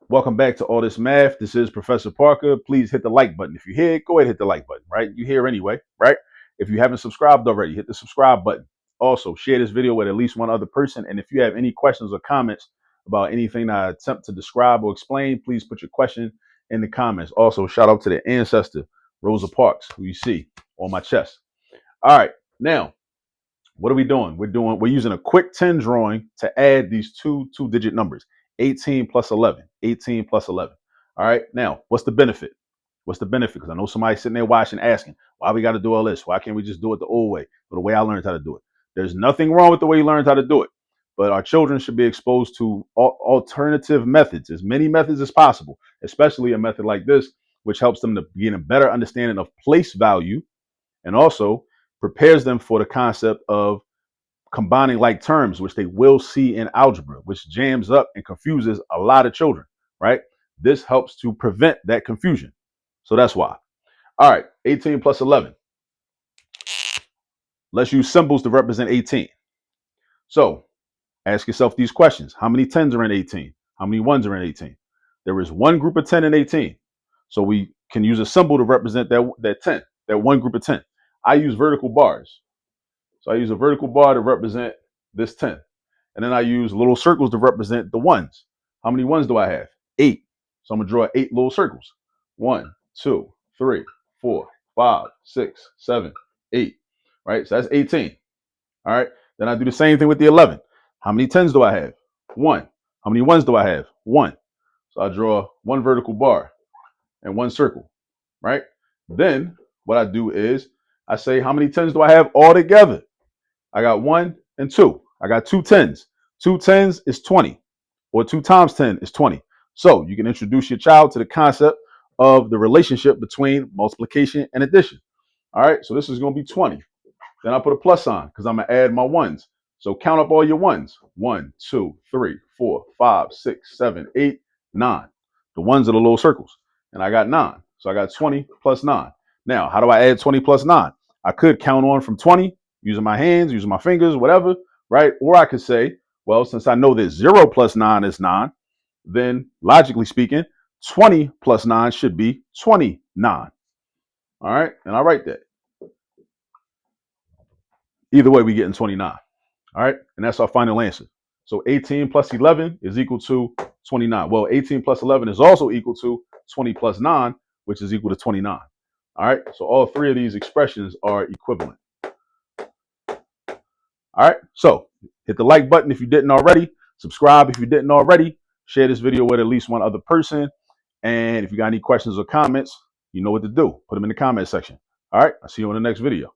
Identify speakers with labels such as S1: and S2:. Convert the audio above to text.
S1: Welcome back to All This Math. This is Professor Parker. Please hit the like button. If you hear it, go ahead and hit the like button, right? You here anyway, right? If you haven't subscribed already, hit the subscribe button. Also, share this video with at least one other person. And if you have any questions or comments about anything that I attempt to describe or explain, please put your question in the comments. Also, shout out to the ancestor, Rosa Parks, who you see on my chest. All right, now, what are we doing? We're using a quick 10 drawing to add these two-digit numbers, 18 plus 11, 18 plus 11. All right. Now, what's the benefit? What's the benefit? Because I know somebody's sitting there watching, asking, why we got to do all this? Why can't we just do it the old way, or the way I learned how to do it? There's nothing wrong with the way you learned how to do it, but our children should be exposed to alternative methods, as many methods as possible, especially a method like this, which helps them to gain a better understanding of place value and also prepares them for the concept of combining like terms, which they will see in algebra, which jams up and confuses a lot of children, right? This helps to prevent that confusion. So that's why. All right, 18 plus 11. Let's use symbols to represent 18. So ask yourself these questions. How many 10s are in 18? How many 1s are in 18? There is one group of 10 in 18. So we can use a symbol to represent that 10, that one group of 10. I use vertical bars. So I use a vertical bar to represent this 10. And then I use little circles to represent the ones. How many ones do I have? 8. So I'm going to draw 8 little circles. 1, 2, 3, 4, 5, 6, 7, 8. Right? So that's 18. All right. Then I do the same thing with the 11. How many 10s do I have? 1. How many 1s do I have? 1. So I draw one vertical bar and one circle. Right? Then what I do is I say, how many 10s do I have all together? I got 1 and 2. I got 2 10s. 2 10s is 20, or 2 times 10 is 20. So you can introduce your child to the concept of the relationship between multiplication and addition. All right, so this is going to be 20. Then I put a plus sign because I'm going to add my ones. So count up all your ones. 1, 2, 3, 4, 5, 6, 7, 8, 9. The ones are the little circles. And I got 9. So I got 20 plus 9. Now, how do I add 20 plus 9? I could count on from 20 using my hands, using my fingers, whatever, right? Or I could say, well, since I know that 0 plus 9 is 9, then logically speaking, 20 plus 9 should be 29. All right, and I write that. Either way, we get in 29. All right, and that's our final answer. So 18 plus 11 is equal to 29. Well, 18 plus 11 is also equal to 20 plus 9, which is equal to 29. All right, so all three of these expressions are equivalent. All right, so hit the like button if you didn't already. Subscribe if you didn't already. Share this video with at least one other person. And if you got any questions or comments, you know what to do. Put them in the comment section. All right, I'll see you in the next video.